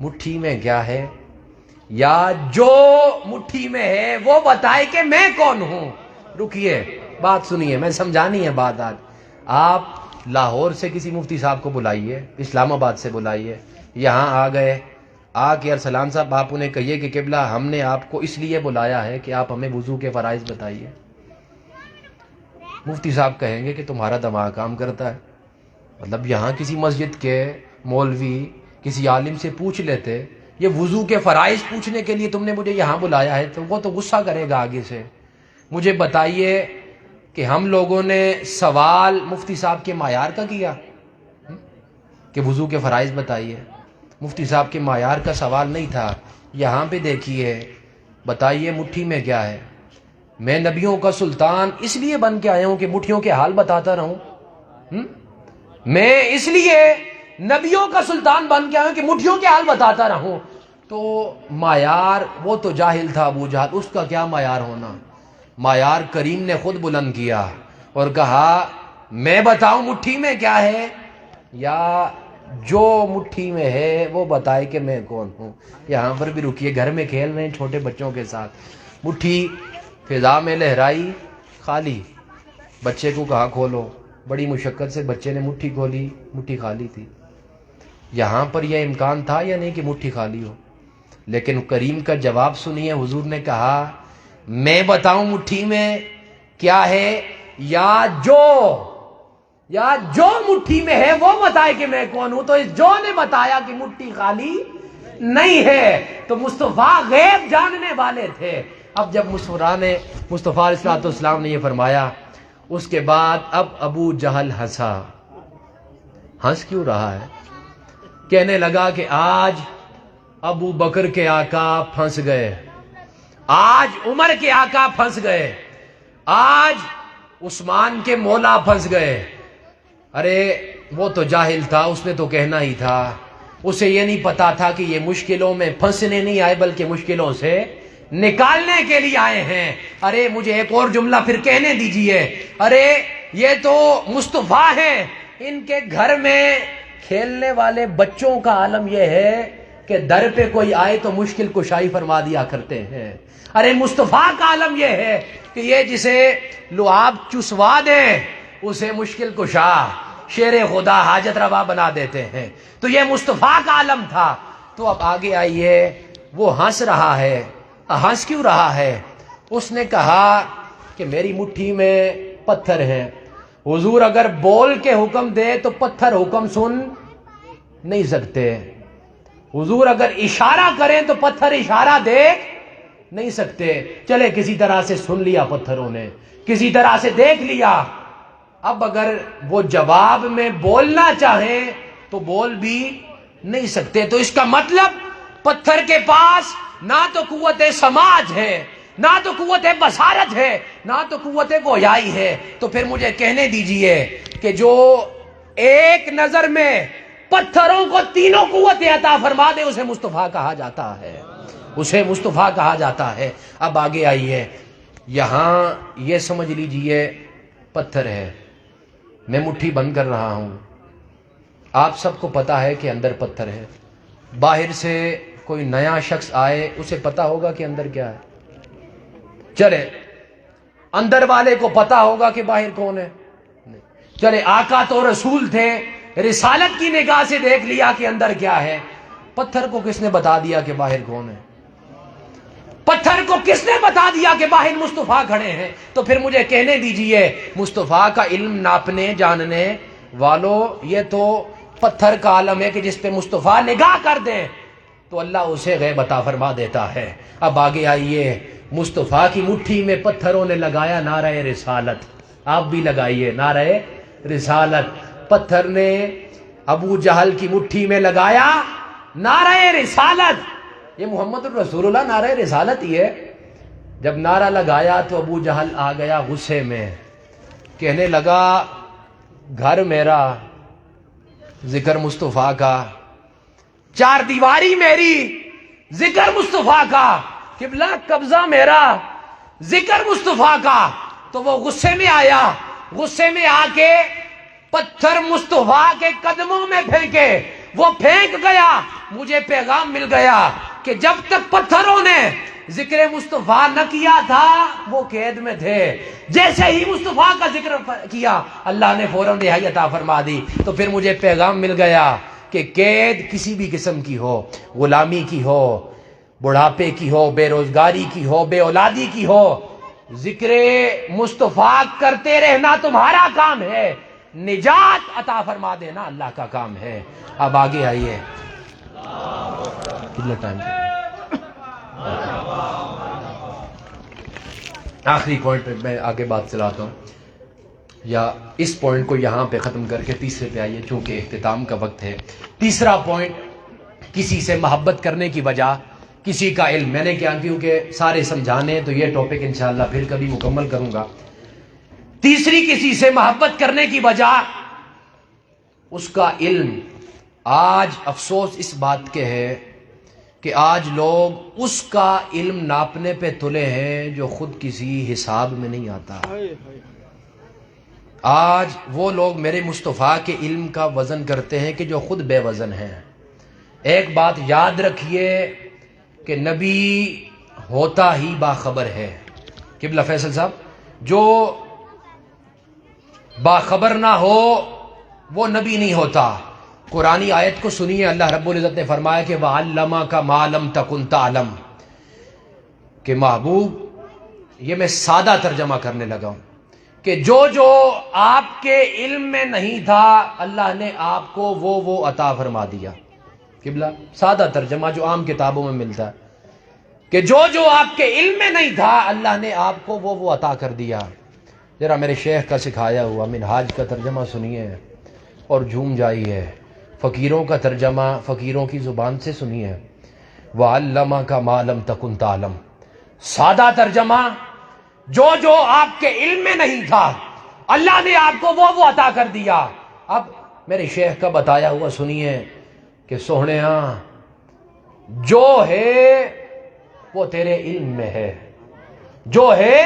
مٹھی میں کیا ہے، یا جو مٹھی میں ہے وہ بتائے کہ میں کون ہوں؟ رکیے، بات سنیے، میں سمجھانی ہے بات۔ آج آپ لاہور سے کسی مفتی صاحب کو بلائیے، اسلام آباد سے بلائیے، یہاں آ گئے، آ کے ارسلان صاحب آپ انہیں کہیے کہ قبلہ ہم نے آپ کو اس لیے بلایا ہے کہ آپ ہمیں وضو کے فرائض بتائیے۔ مفتی صاحب کہیں گے کہ تمہارا دماغ کام کرتا ہے، مطلب یہاں کسی مسجد کے مولوی کسی عالم سے پوچھ لیتے، یہ وضو کے فرائض پوچھنے کے لیے تم نے مجھے یہاں بلایا ہے، تو وہ تو غصہ کرے گا آگے سے۔ مجھے بتائیے کہ ہم لوگوں نے سوال مفتی صاحب کے معیار کا کیا کہ وضو کے فرائض بتائیے؟ مفتی صاحب کے معیار کا سوال نہیں تھا۔ یہاں پہ دیکھیے، بتائیے مٹھی میں کیا ہے؟ میں نبیوں کا سلطان اس لیے بن کے آیا ہوں کہ مٹھیوں کے حال بتاتا رہوں؟ میں اس لیے نبیوں کا سلطان بن کے آیا ہوں کہ مٹھیوں کے حال بتاتا رہوں؟ تو معیار وہ تو جاہل تھا ابو جہل، اس کا کیا معیار ہونا؟ معیار کریم نے خود بلند کیا اور کہا میں بتاؤں مٹھی میں کیا ہے، یا جو مٹھی میں ہے وہ بتائے کہ میں کون ہوں؟ یہاں پر بھی رکیے، گھر میں کھیل رہے ہیں چھوٹے بچوں کے ساتھ، مٹھی فضا میں لہرائی، خالی، بچے کو کہا کھولو، بڑی مشقت سے بچے نے مٹھی کھولی، مٹھی خالی تھی۔ یہاں پر یہ امکان تھا یا نہیں کہ مٹھی خالی ہو؟ لیکن کریم کا جواب سنیے، حضور نے کہا میں بتاؤں مٹھی میں کیا ہے، یا جو مٹھی میں ہے وہ بتائے کہ میں کون ہوں؟ تو اس جو نے بتایا کہ مٹھی خالی نہیں ہے، تو مصطفیٰ غیب جاننے والے تھے۔ اب جب مصطفیٰ علیہ السلام نے یہ فرمایا، اس کے بعد اب ابو جہل ہنسا۔ ہنس کیوں رہا ہے؟ کہنے لگا کہ آج ابو بکر کے آقا پھنس گئے، آج عمر کے آقا پھنس گئے، آج عثمان کے مولا پھنس گئے۔ ارے وہ تو جاہل تھا، اس نے تو کہنا ہی تھا، اسے یہ نہیں پتا تھا کہ یہ مشکلوں میں پھنسنے نہیں آئے بلکہ مشکلوں سے نکالنے کے لیے آئے ہیں۔ ارے مجھے ایک اور جملہ پھر کہنے دیجئے، ارے یہ تو مصطفیٰ ہیں، ان کے گھر میں کھیلنے والے بچوں کا عالم یہ ہے کہ در پہ کوئی آئے تو مشکل کشائی فرما دیا کرتے ہیں۔ ارے مصطفیٰ کا عالم یہ ہے کہ یہ جسے لعاب چسوا دیں اسے مشکل کشا، شیر خدا حاجت روا بنا دیتے ہیں۔ تو یہ مصطفیٰ کا عالم تھا۔ تو اب آگے آئیے، وہ ہنس رہا ہے، ہنس کیوں رہا ہے؟ اس نے کہا کہ میری مٹھی میں پتھر ہیں، حضور اگر بول کے حکم دے تو پتھر حکم سن نہیں سکتے، حضور اگر اشارہ کریں تو پتھر اشارہ دیکھ نہیں سکتے۔ چلے کسی طرح سے سن لیا پتھروں نے، کسی طرح سے دیکھ لیا، اب اگر وہ جواب میں بولنا چاہیں تو بول بھی نہیں سکتے۔ تو اس کا مطلب پتھر کے پاس نہ تو قوت سماج ہے، نہ تو قوت بصارت ہے، نہ تو قوت گویائی ہے۔ تو پھر مجھے کہنے دیجئے کہ جو ایک نظر میں پتھروں کو تینوں قوتیں عطا فرما دے اسے مصطفیٰ کہا جاتا ہے، اسے مصطفیٰ کہا جاتا ہے۔ اب آگے آئیے، یہاں یہ سمجھ لیجئے پتھر ہے، میں مٹھی بند کر رہا ہوں، آپ سب کو پتا ہے کہ اندر پتھر ہے، باہر سے کوئی نیا شخص آئے اسے پتا ہوگا کہ اندر کیا ہے؟ چلے اندر والے کو پتا ہوگا کہ باہر کون ہے؟ چلے آقا تو رسول تھے، رسالت کی نگاہ سے دیکھ لیا کہ اندر کیا ہے۔ پتھر کو کس نے بتا دیا کہ باہر کون ہے؟ پتھر کو کس نے بتا دیا کہ باہر مصطفیٰ کھڑے ہیں؟ تو پھر مجھے کہنے دیجئے مصطفیٰ کا علم ناپنے جاننے والوں، یہ تو پتھر کا عالم ہے کہ جس پہ مصطفیٰ نگاہ کر دیں تو اللہ اسے غیب عطا فرما دیتا ہے۔ اب آگے آئیے، مصطفیٰ کی مٹھی میں پتھروں نے لگایا نعرہ رسالت، آپ بھی لگائیے نعرہ رسالت۔ پتھر نے ابو جہل کی مٹھی میں لگایا نعرہ رسالت۔ یہ محمد الرسول اللہ نعرہ رسالت ہی ہے۔ جب نعرہ لگایا تو ابو جہل آ گیا غصے میں، کہنے لگا گھر میرا، ذکر مصطفیٰ کا، چار دیواری میری، ذکر مصطفیٰ کا، قبلہ قبضہ میرا، ذکر مصطفیٰ کا۔ تو وہ غصے میں آیا، غصے میں آ کے پتھر مصطفیٰ کے قدموں میں پھینکے، وہ پھینک گیا۔ مجھے پیغام مل گیا کہ جب تک پتھروں نے ذکر مصطفیٰ نہ کیا تھا وہ قید میں تھے، جیسے ہی مصطفیٰ کا ذکر کیا اللہ نے فوراً رہائی عطا فرما دی۔ تو پھر مجھے پیغام مل گیا کہ قید کسی بھی قسم کی ہو، غلامی کی ہو، بڑھاپے کی ہو، بے روزگاری کی ہو، بے اولادی کی ہو، ذکر مصطفیٰ کرتے رہنا تمہارا کام ہے، نجات عطا فرما دینا اللہ کا کام ہے۔ اب آگے آئیے، کتنا ٹائم؟ آخری پوائنٹ پہ میں آگے بات چلاتا ہوں، یا اس پوائنٹ کو یہاں پہ ختم کر کے تیسرے پہ آئیے چونکہ اختتام کا وقت ہے۔ تیسرا پوائنٹ، کسی سے محبت کرنے کی وجہ، کسی کا علم۔ میں نے کیا، کیونکہ سارے سمجھانے تو یہ ٹاپک انشاءاللہ پھر کبھی مکمل کروں گا۔ تیسری، کسی سے محبت کرنے کی وجہ اس کا علم۔ آج افسوس اس بات کے ہے کہ آج لوگ اس کا علم ناپنے پہ تلے ہیں جو خود کسی حساب میں نہیں آتا۔ آج وہ لوگ میرے مصطفیٰ کے علم کا وزن کرتے ہیں کہ جو خود بے وزن ہیں۔ ایک بات یاد رکھیے کہ نبی ہوتا ہی باخبر ہے۔ قبلہ فیصل صاحب، جو باخبر نہ ہو وہ نبی نہیں ہوتا۔ قرآنی آیت کو سنیے، اللہ رب العزت نے فرمایا کہ وَعَلَّمَكَ مَا لَمْ تَكُنْ تَعْلَمْ، کہ محبوب، یہ میں سادہ ترجمہ کرنے لگا ہوں کہ جو آپ کے علم میں نہیں تھا اللہ نے آپ کو وہ عطا فرما دیا۔ قبلہ سادہ ترجمہ جو عام کتابوں میں ملتا ہے کہ جو آپ کے علم میں نہیں تھا اللہ نے آپ کو وہ عطا کر دیا۔ ذرا میرے شیخ کا سکھایا ہوا منہاج کا ترجمہ سنیے اور جھوم جائیے، فقیروں کا ترجمہ فقیروں کی زبان سے سنیے۔ وَعَلَّمَكَ مَا لَمْ تَكُنْ تَعْلَمْ، سادہ ترجمہ، جو آپ کے علم میں نہیں تھا اللہ نے آپ کو وہ عطا کر دیا۔ اب میرے شیخ کا بتایا ہوا سنیے کہ سوہنیاں، جو ہے وہ تیرے علم میں ہے، جو ہے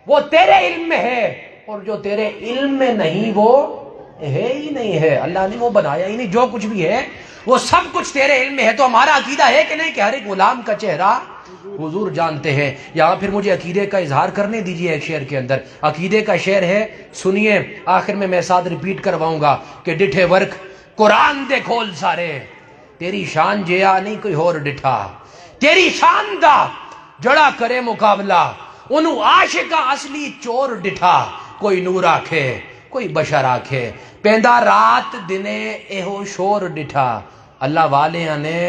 وہ تیرے علم میں ہے، اور جو تیرے علم میں نہیں وہ ہے ہی نہیں ہے، اللہ نے وہ بنایا ہی نہیں۔ جو کچھ بھی ہے وہ سب کچھ تیرے علم میں ہے۔ تو ہمارا عقیدہ ہے کہ نہیں کہ ہر ایک غلام کا چہرہ حضور جانتے ہیں۔ یہاں پھر مجھے عقیدے کا اظہار کرنے دیجئے ایک شعر کے اندر۔ عقیدے کا شعر ہے، سنیے، آخر میں ساتھ ریپیٹ کرواؤں گا کہ ڈٹھے ورک قرآن دے کھول سارے، تیری شان جیا نہیں کوئی اور ڈٹھا، تیری شان دا جڑا کرے مقابلہ، انہوں عاشقہ اصلی چور ڈٹھا، کوئی نور آکھے کوئی بشر آکھے، پیندا رات دنے ایہو شور ڈٹھا، اللہ والے نے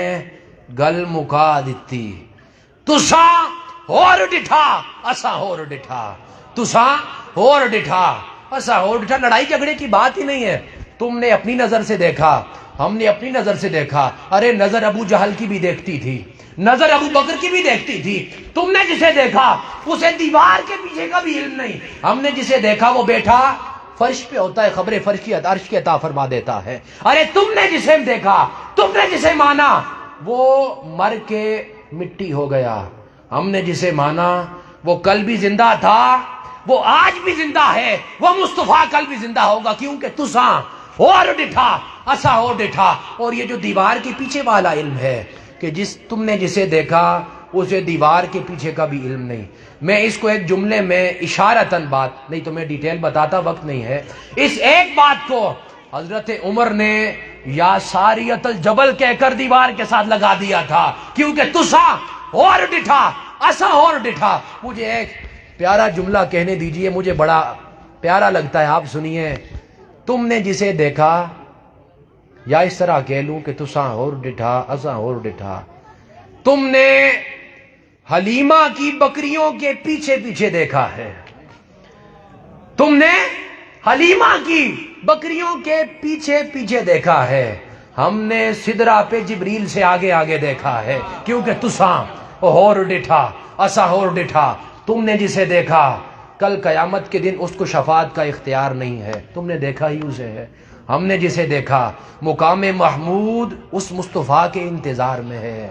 گل مکا دیتی، تساں ہور ڈٹھا اسا ہور ڈٹھا، تساں ہور ڈٹھا اسا ہور ڈٹھا۔ لڑائی جھگڑے کی بات ہی نہیں ہے، تم نے اپنی نظر سے دیکھا، ہم نے اپنی نظر سے دیکھا۔ ارے نظر ابو جہل کی بھی دیکھتی تھی، نظر ابو بکر کی بھی دیکھتی تھی۔ تم نے جسے دیکھا اسے دیوار کے پیچھے کا بھی علم نہیں، ہم نے جسے دیکھا وہ بیٹھا فرش پہ ہوتا ہے، خبر فرش کی عرش کی عطا فرما دیتا ہے۔ ارے تم نے جسے دیکھا، تم نے جسے مانا وہ مر کے مٹی ہو گیا، ہم نے جسے مانا وہ کل بھی زندہ تھا، وہ آج بھی زندہ ہے، وہ مصطفیٰ کل بھی زندہ ہوگا، کیونکہ تساں اور ڈٹھا اسا اور ڈٹھا۔ اور یہ جو دیوار کے پیچھے والا علم ہے کہ تم نے جسے دیکھا اسے دیوار کے پیچھے کا بھی علم نہیں۔ میں اس کو ایک جملے میں اشارتاً بات، نہیں تو میں ڈیٹیل بتاتا، وقت نہیں ہے، اس ایک بات کو حضرت عمر نے یا ساریت الجبل کہہ کر دیوار کے ساتھ لگا دیا تھا، کیونکہ تسا اور ڈٹھا اسا اور ڈٹھا۔ مجھے ایک پیارا جملہ کہنے دیجئے، مجھے بڑا پیارا لگتا ہے، آپ سنیے۔ تم نے جسے دیکھا، یا اس طرح کہہ لوں کہ تسا اور ڈٹھا اسا اور ڈٹھا، تم نے حلیمہ کی بکریوں کے پیچھے پیچھے دیکھا ہے، تم نے حلیمہ کی بکریوں کے پیچھے پیچھے دیکھا ہے، ہم نے سدرہ پہ جبریل سے آگے آگے دیکھا ہے، کیونکہ تساں ہور ڈٹھا اسا ہور ڈٹھا۔ تم نے جسے دیکھا، کل قیامت کے دن اس کو شفاعت کا اختیار نہیں ہے، تم نے دیکھا ہی اسے ہے۔ ہم نے جسے دیکھا، مقام محمود اس مصطفیٰ کے انتظار میں ہے،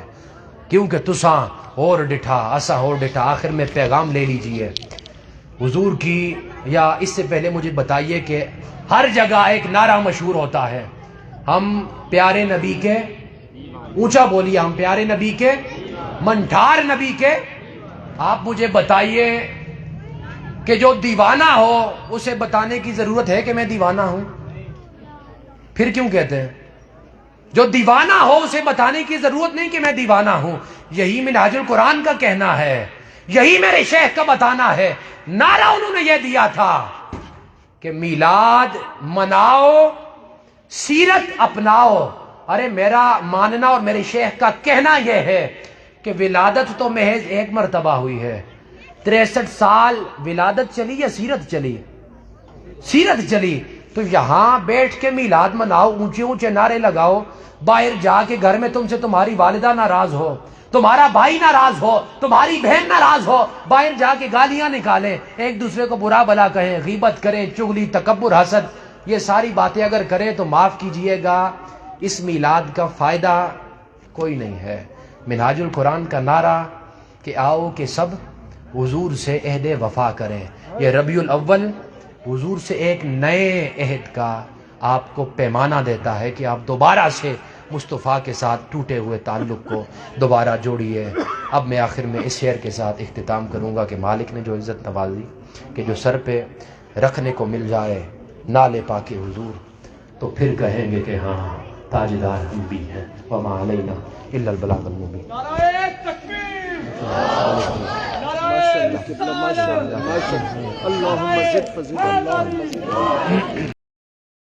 کیونکہ تساں اور ڈٹھا اسا ہور ڈٹھا۔ آخر میں پیغام لے لیجئے حضور کی، یا اس سے پہلے مجھے بتائیے کہ ہر جگہ ایک نعرہ مشہور ہوتا ہے، ہم پیارے نبی کے، اونچا بولیے، ہم پیارے نبی کے، منٹھار نبی کے۔ آپ مجھے بتائیے کہ جو دیوانہ ہو اسے بتانے کی ضرورت ہے کہ میں دیوانہ ہوں؟ پھر کیوں کہتے ہیں جو دیوانہ ہو اسے بتانے کی ضرورت نہیں کہ میں دیوانہ ہوں؟ یہی منہاج القرآن کا کہنا ہے، یہی میرے شیخ کا بتانا ہے۔ نعرہ انہوں نے یہ دیا تھا کہ میلاد مناؤ، سیرت اپناؤ۔ ارے میرا ماننا اور میرے شیخ کا کہنا یہ ہے کہ ولادت تو محض ایک مرتبہ ہوئی ہے، 63 سال ولادت چلی یا سیرت چلی؟ سیرت چلی۔ تو یہاں بیٹھ کے میلاد مناؤ، اونچے اونچے نعرے لگاؤ، باہر جا کے گھر میں تم سے تمہاری والدہ ناراض ہو، تمہارا بھائی ناراض ہو، تمہاری بہن ناراض ہو، باہر جا کے گالیاں نکالیں، ایک دوسرے کو برا بھلا کہیں، غیبت کریں، چغلی، تکبر، حسد، یہ ساری باتیں اگر کریں تو معاف کیجئے گا، اس میلاد کا فائدہ کوئی نہیں ہے۔ منہاج القرآن کا نعرہ کہ آؤ کہ سب حضور سے عہد وفا کریں، یہ ربیع الاول حضور سے ایک نئے عہد کا آپ کو پیمانہ دیتا ہے کہ آپ دوبارہ سے مصطفیٰ کے ساتھ ٹوٹے ہوئے تعلق کو دوبارہ جوڑیے۔ اب میں آخر میں اس شعر کے ساتھ اختتام کروں گا کہ مالک نے جو عزت نوازی کہ جو سر پہ رکھنے کو مل جائے نالے پاک حضور، تو پھر کہیں گے کہ ہاں تاجدار ہم بھی ہیں، وما علینا الا البلاغ المبین۔ نعرہ تکبیر، نعرہ اللهم زد فزد، اللهم زد